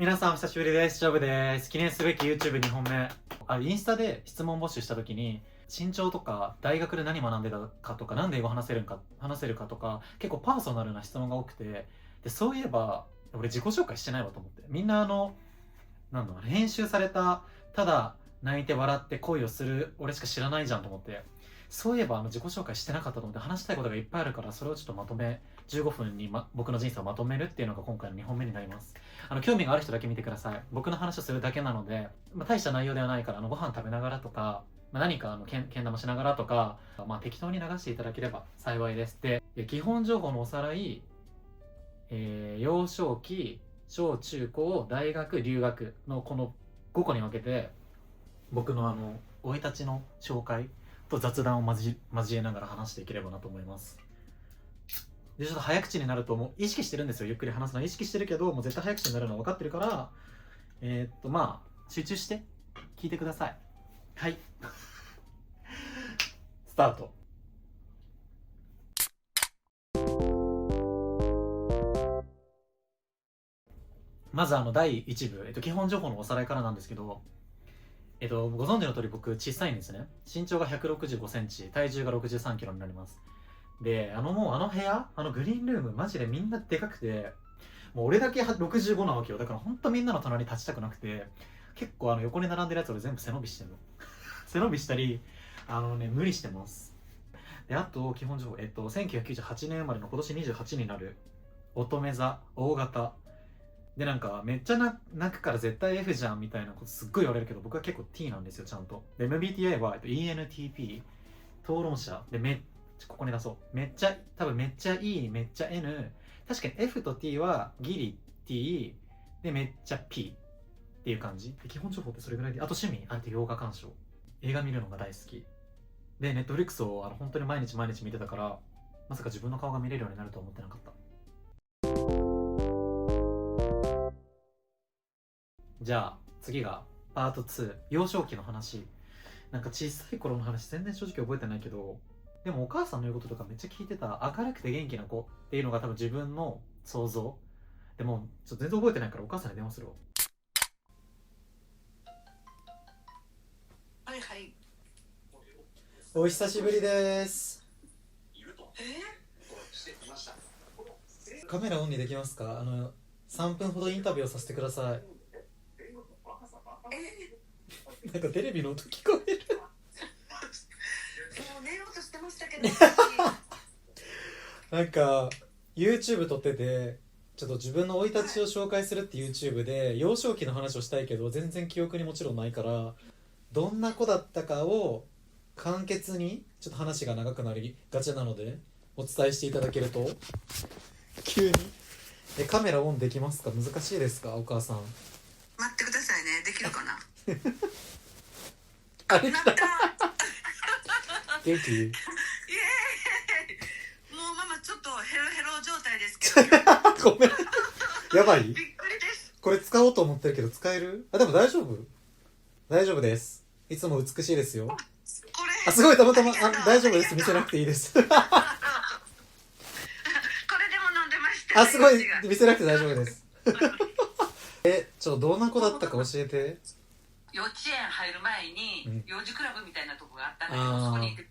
皆さんお久しぶりです。ジョブです。記念すべき YouTube2 本目。インスタで質問募集した時に、身長とか、大学で何学んでたかとか、なんで英語話せるかとか、結構パーソナルな質問が多くて、で、そういえば、俺自己紹介してないわと思って。みんななんだろう、編集された、ただ泣いて笑って恋をする俺しか知らないじゃんと思って。そういえば自己紹介してなかったと思って話したいことがいっぱいあるから、それをちょっとまとめ、15分に、僕の人生をまとめるっていうのが今回の2本目になります。興味がある人だけ見てください。僕の話をするだけなので、大した内容ではないから、ご飯食べながらとか、何かけん玉しながらとか、適当に流していただければ幸いです。で、基本情報のおさらい、幼少期、小中高、大学、留学のこの5個に分けて、僕の生い立ちの紹介と雑談を交えながら話していければなと思います。で、ちょっと早口になると意識してるんですよ。ゆっくり話すのは意識してるけど、もう絶対早口になるのは分かってるから、集中して聞いてください。はい。スタート。まず第1部、基本情報のおさらいからなんですけど、ご存知の通り僕小さいんですね。身長が165センチ、体重が63キロになります。で、もう部屋、グリーンルーム、マジでみんなでかくて、もう俺だけ65なわけよ。だからほんとみんなの隣に立ちたくなくて、結構横に並んでるやつ俺全部背伸びしてるの。背伸びしたり、無理してます。で、あと、基本情報、1998年生まれの今年28になる、乙女座、大型。で、めっちゃ泣くから絶対 F じゃんみたいなことすっごい言われるけど、僕は結構 T なんですよ、ちゃんと。で、MBTI は、ENTP、討論者。で、ここに出そう。多分めっちゃ E、めっちゃ N。確かに F と T はギリ T、で、めっちゃ P っていう感じ。で、基本情報ってそれぐらいで。あと趣味、洋画鑑賞。映画見るのが大好き。で、Netflix を本当に毎日見てたから、まさか自分の顔が見れるようになるとは思ってなかった。じゃあ次がパート2、幼少期の話。小さい頃の話全然正直覚えてないけど、でもお母さんの言うこととかめっちゃ聞いてた。明るくて元気な子っていうのが多分自分の想像でも、ちょっと全然覚えてないからお母さんに電話するわ。はいはい。お久しぶりです。カメラオンにできますか？3分ほどインタビューをさせてください。テレビの音聞こえる。もう寝ようとしてましたけどYouTube 撮ってて、ちょっと自分の生い立ちを紹介するって YouTube で幼少期の話をしたいけど全然記憶にもちろんないから、どんな子だったかを簡潔に、ちょっと話が長くなりがちなのでお伝えしていただけると。急にカメラオンできますか？難しいですかお母さん。待ってくださいね。できるかな。あれ来た。なった元気？イエーイ。もうママちょっとヘロヘロ状態ですけどごめん。やばい？びっくりです。これ使おうと思ってるけど使える？でも大丈夫？大丈夫です。いつも美しいですよ。これすごい、たまたま大丈夫です。見せなくていいです。これでも飲んでました。すごい、見せなくて大丈夫です。どんな子だったか教えて。幼稚園入る前に幼児クラブみたいなとこがあったんだけど、そこに行って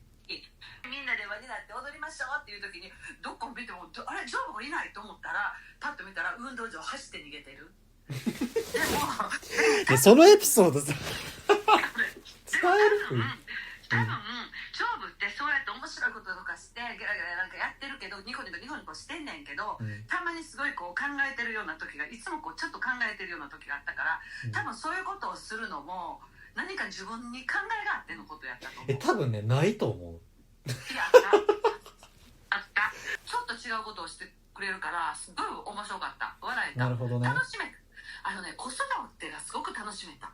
みんなで輪になって踊りましょうっていう時に、どこ見てもあれジョブがいないと思ったら、パッと見たら運動場走って逃げてる。でもそのエピソードさ伝える？多分勝負ってそうやって面白いこととかしてゲラゲラやってるけど、ニコニコしてんねんけど、たまにすごい考えてるような時が、いつもちょっと考えてるような時があったから、多分そういうことをするのも何か自分に考えがあってのことやったと思う。多分ね、ないと思う。いや、あったちょっと違うことをしてくれるからすごい面白かった。笑えた。なるほどね。楽しめた。子育てがすごく楽しめた。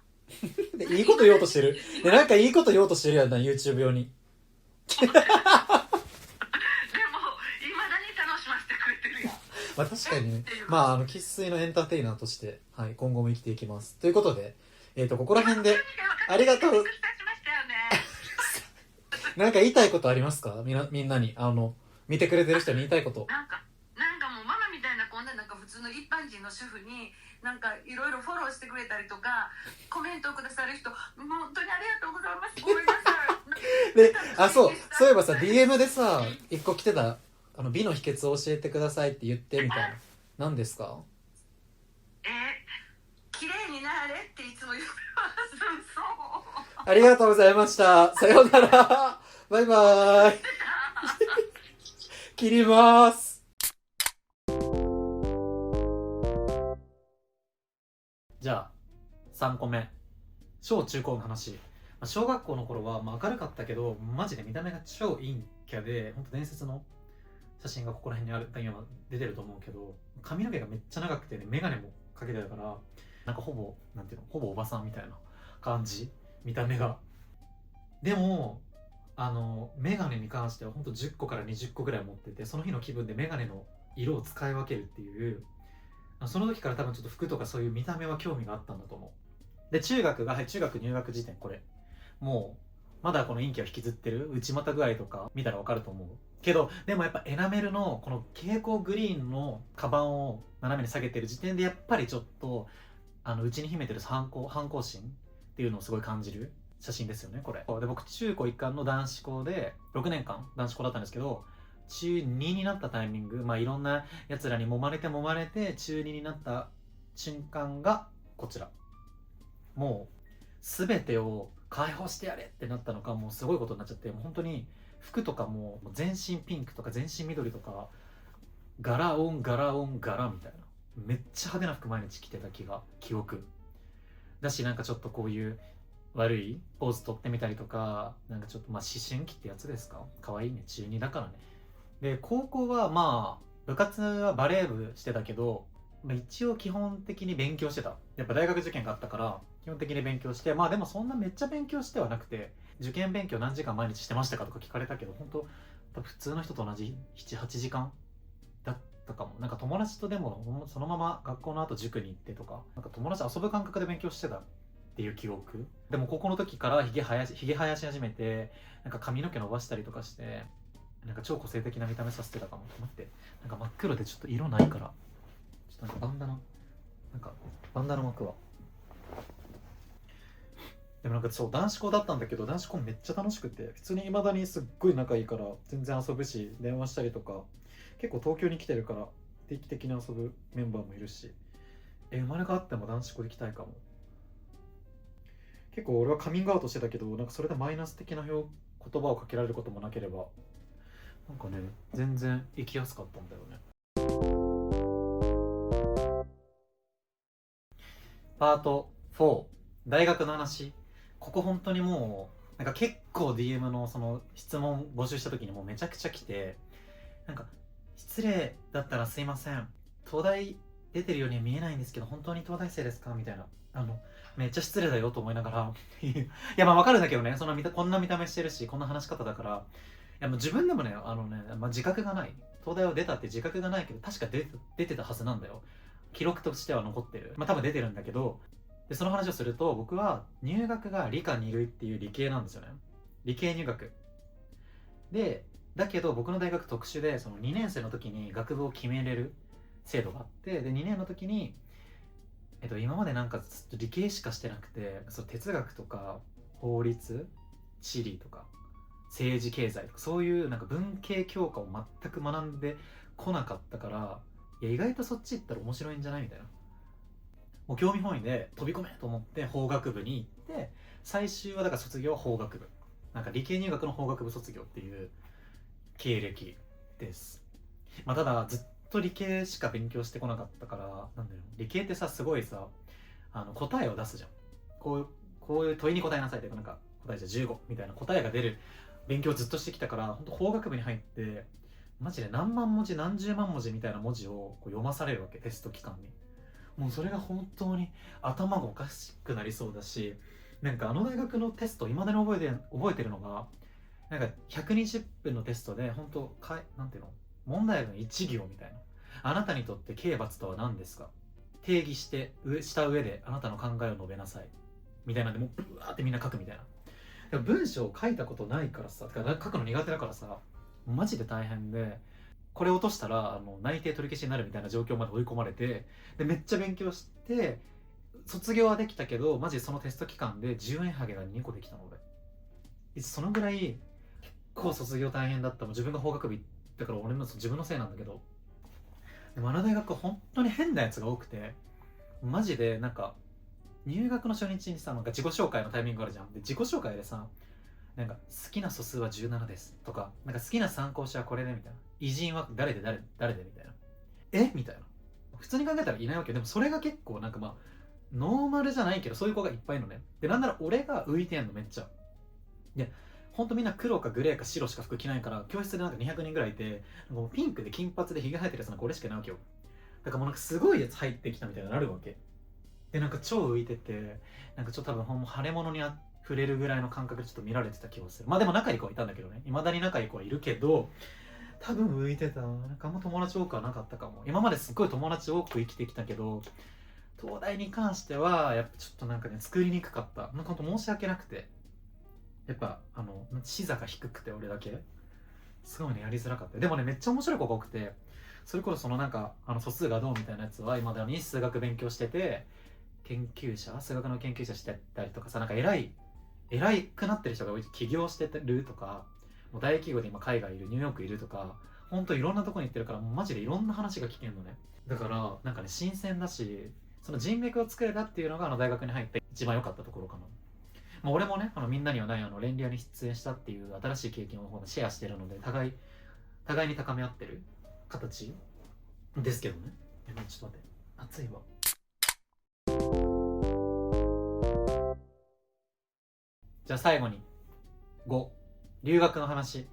いいこと言おうとしてる。いいこと言おうとしてるやんな、 YouTube 用に。でも、いまだに楽しませてくれてるやん。確かにね。生粋のエンターテイナーとして、今後も生きていきます。ということで、ここら辺で、ありがとう。言いたいことありますか？みんなに、見てくれてる人に言いたいこと。もうママみたいなこんな普通の一般人の主婦になんかいろいろフォローしてくれたりとかコメントをくださる人、本当にありがとうございます。ごめんなさい。で、そういえばさ DM でさ一個来てた美の秘訣を教えてくださいって言ってみたいな。何ですか？綺麗になれっていつも言ってます。そう。ありがとうございました。さようなら。バイバーイ。切ります。じゃあ3個目、小中高の話。小学校の頃は明るかったけどマジで見た目が超陰キャで、ほんと伝説の写真がここら辺にある、今出てると思うけど、髪の毛がめっちゃ長くてね、眼鏡もかけてたから、なんかほぼおばさんみたいな感じ、見た目が。でも眼鏡に関してはほんと10個から20個ぐらい持ってて、その日の気分で眼鏡の色を使い分けるっていう、その時から多分ちょっと服とかそういう見た目は興味があったんだと思う。で中学入学時点、これもうまだこの陰気を引きずってる内股具合とか見たらわかると思うけど、でもやっぱエナメルのこの蛍光グリーンのカバンを斜めに下げてる時点でやっぱりちょっと内に秘めてる反抗心っていうのをすごい感じる写真ですよね、これ。で僕中高一貫の男子校で6年間男子校だったんですけど、中2になったタイミング、いろんなやつらに揉まれて中2になった瞬間がこちら。もう全てを解放してやれってなったのか、もうすごいことになっちゃって、もう本当に服とかも全身ピンクとか全身緑とか柄オン柄みたいな、めっちゃ派手な服毎日着てた記憶だし、なんかちょっとこういう悪いポーズ取ってみたりとか、なんかちょっと思春期ってやつですか、可愛いね、中2だからね。で高校は部活はバレー部してたけど、一応基本的に勉強してた。やっぱ大学受験があったから基本的に勉強して、でもそんなめっちゃ勉強してはなくて、受験勉強何時間毎日してましたかとか聞かれたけど、本当多分普通の人と同じ7、8時間だったかも。なんか友達とでもそのまま学校の後塾に行ってとか、なんか友達遊ぶ感覚で勉強してたっていう記憶。でも高校の時からひげ生やし始めて、なんか髪の毛伸ばしたりとかして、なんか超個性的な見た目させてたかも。待って、なんか真っ黒でちょっと色ないから、ちょっとなんかバンダナ巻くわ。でもなんかそう、男子校だったんだけど、男子校めっちゃ楽しくて、普通に未だにすっごい仲いいから全然遊ぶし、電話したりとか、結構東京に来てるから定期的に遊ぶメンバーもいるし、生まれ変わっても男子校行きたいかも。結構俺はカミングアウトしてたけど、なんかそれでマイナス的な言葉をかけられることもなければ、なんかね、全然生きやすかったんだよね。パート4、大学の話。ここ本当にもうなんか結構 DM のその質問募集した時にもうめちゃくちゃ来て、なんか失礼だったらすいません、東大出てるようには見えないんですけど本当に東大生ですかみたいな、めっちゃ失礼だよと思いながらいや分かるんだけどね、こんな見た目してるしこんな話し方だから、いやもう自分でもね自覚がない、東大を出たって自覚がないけど確か出てたはずなんだよ、記録としては残ってる、多分出てるんだけど。でその話をすると、僕は入学が理科2類っていう理系なんですよね。理系入学で、だけど僕の大学特殊で、その2年生の時に学部を決めれる制度があって、で2年の時に今までなんかずっと理系しかしてなくて、哲学とか法律、地理とか政治経済とかそういうなんか文系教科を全く学んでこなかったから、いや意外とそっち行ったら面白いんじゃないみたいな、もう興味本位で飛び込めと思って法学部に行って、最終はだから卒業は法学部、なんか理系入学の法学部卒業っていう経歴です。ただずっと理系しか勉強してこなかったから、なんだよ、理系ってさすごいさ答えを出すじゃん。こういう問いに答えなさいって、なんか答えじゃ15みたいな答えが出る勉強をずっとしてきたから、本当法学部に入ってマジで何万文字何十万文字みたいな文字をこう読まされるわけ、テスト期間に。もうそれが本当に頭がおかしくなりそうだし、なんか大学のテストいまだに覚えてるのが、なんか120分のテストで本当なんていうの、問題文1行みたいな、あなたにとって刑罰とは何ですか、定義した上であなたの考えを述べなさいみたいなんで、もうブワーってみんな書くみたいな。でも文章を書いたことないからさ、書くの苦手だからさ、マジで大変で、これ落としたら内定取り消しになるみたいな状況まで追い込まれて、でめっちゃ勉強して卒業はできたけど、マジそのテスト期間で10円ハゲが2個できたの俺。そのぐらい結構卒業大変だった。もう自分が法学部行ったから俺の自分のせいなんだけど、でもあの大学本当に変なやつが多くて、マジでなんか入学の初日にさ、なんか自己紹介のタイミングあるじゃん。で自己紹介でさ、なんか好きな素数は17ですとか、なんか好きな参考書はこれでみたいな、偉人は誰で誰でみたいな、みたいな。普通に考えたらいないわけよ。でもそれが結構なんかまあノーマルじゃないけど、そういう子がいっぱいいるのね。でなんなら俺が浮いてんのめっちゃ。でほんとみんな黒かグレーか白しか服着ないから、教室でなんか200人ぐらいいて、もうピンクで金髪でひげ生えてるやつなんか俺しかいないわけよ。だからもうなんかすごいやつ入ってきたみたいになるわけで、なんか超浮いてて、なんかちょっと多分ほんま腫れ物に触れるぐらいの感覚でちょっと見られてた気がする。まあでも仲いい子はいたんだけどね、未だに仲いい子はいるけど、多分浮いてた。なんかあんま友達多くはなかったかも。今まですっごい友達多く生きてきたけど、東大に関してはやっぱちょっとなんかね作りにくかった。なんかほんと申し訳なくて、やっぱ視座が低くて俺だけすごいねやりづらかった。でもねめっちゃ面白い子が多くて、それこそそのなんか素数がどうみたいなやつは今だに数学勉強してて、数学の研究者してたりとかさ、なんか偉くなってる人が多い。起業してるとか、もう大企業で今海外いる、ニューヨークいるとか、ほんといろんなとこに行ってるから、もうマジでいろんな話が聞けるのね。だからなんかね新鮮だし、その人脈を作れたっていうのが大学に入った一番良かったところかな。まあ、俺もねみんなにはないレンリアに出演したっていう新しい経験をシェアしてるので、互いに高め合ってる形ですけどね。ちょっと待って、暑いわ。じゃあ最後に5、留学の話。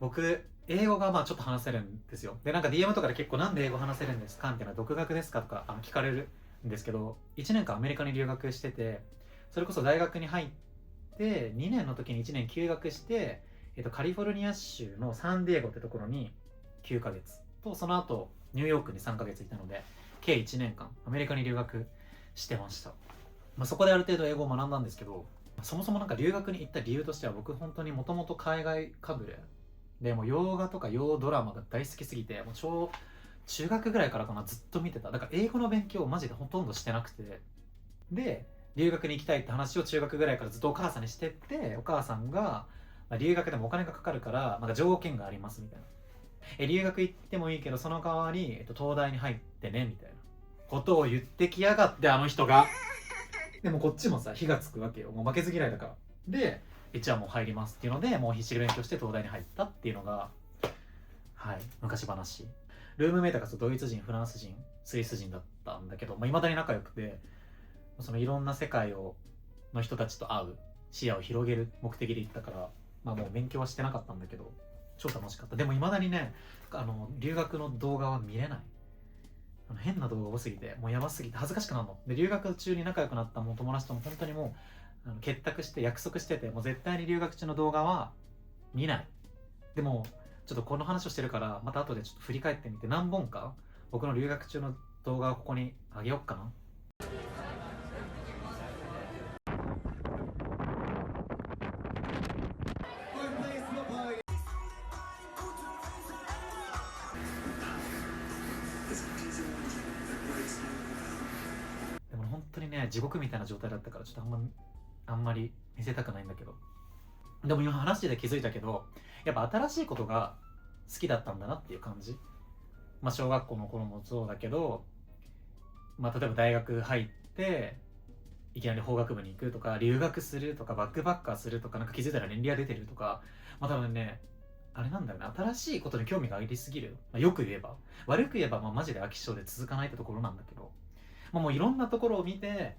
僕英語がまあちょっと話せるんですよ。でなんか DM とかで結構なんで英語話せるんですかみたいな、独学ですかとか聞かれるんですけど、1年間アメリカに留学してて、それこそ大学に入って2年の時に1年休学して、カリフォルニア州のサンディエゴってところに9ヶ月と、その後ニューヨークに3ヶ月いたので、計1年間アメリカに留学してました。まあ、そこである程度英語を学んだんですけど、そもそもなんか留学に行った理由としては、僕本当にもともと海外かぶれで、もう洋画とか洋ドラマが大好きすぎて、もう中学ぐらいからかな、ずっと見てた。だから英語の勉強をマジでほとんどしてなくて、で留学に行きたいって話を中学ぐらいからずっとお母さんにしてって、お母さんが、まあ、留学でもお金がかかるからなんか条件がありますみたいな、留学行ってもいいけどその代わり、東大に入ってねみたいなことを言ってきやがって、あの人が。でもこっちもさ火がつくわけよ、もう負けず嫌いだから。で一応もう入りますっていうので、もう必死で勉強して東大に入ったっていうのが、はい昔話。ルームメイトがドイツ人、フランス人、スイス人だったんだけど、まあ、未だに仲良くて、そのいろんな世界の人たちと会う視野を広げる目的で行ったから、まあもう勉強はしてなかったんだけど超楽しかった。でも未だにね留学の動画は見れない。変な動画多すぎてもうやばすぎて恥ずかしくなるので、留学中に仲良くなったもう友達とも本当にもう結託して約束してて、もう絶対に留学中の動画は見ない。でもちょっとこの話をしてるからまた後でちょっと振り返ってみて、何本か僕の留学中の動画をここにあげようかな。でも本当にね地獄みたいな状態だったから、ちょっとあんまり見せたくないんだけど、でも今話で気づいたけど、やっぱ新しいことが好きだったんだなっていう感じ。まあ小学校の頃もそうだけど、まあ例えば大学入っていきなり法学部に行くとか、留学するとか、バックパッカーするとか、なんか気づいたら年利が出てるとか、まあ多分ねあれなんだよね、新しいことに興味がありすぎる、まあ、よく言えば。悪く言えばまあマジで飽き性で続かないってところなんだけど、まあ、もういろんなところを見て、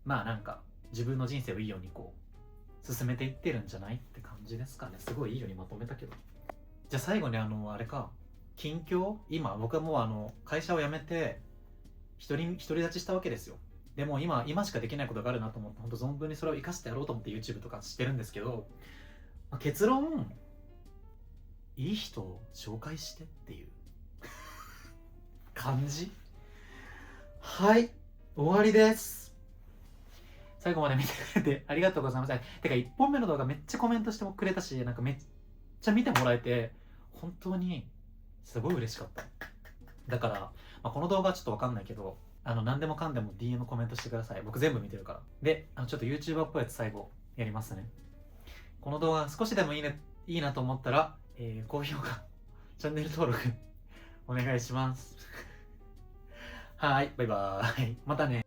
まあなんか自分の人生をいいようにこう進めていってるんじゃないって感じですかね。すごいいいようにまとめたけど。じゃあ最後にあれか、近況。今僕はもう会社を辞めて独り立ちしたわけですよ。でも今しかできないことがあるなと思って、本当存分にそれを生かしてやろうと思って YouTube とかしてるんですけど、まあ、結論、いい人を紹介してっていう感じ。はい、終わりです。最後まで見てくれてありがとうございます。てか1本目の動画めっちゃコメントしてもくれたし、なんかめっちゃ見てもらえて本当にすごい嬉しかった。だから、この動画はちょっとわかんないけど、何でもかんでも DM コメントしてください。僕全部見てるから。で、ちょっと YouTuber っぽいやつ最後やりますね。この動画少しでもいいなと思ったら、高評価、チャンネル登録お願いします。はい、バイバーイ。またね。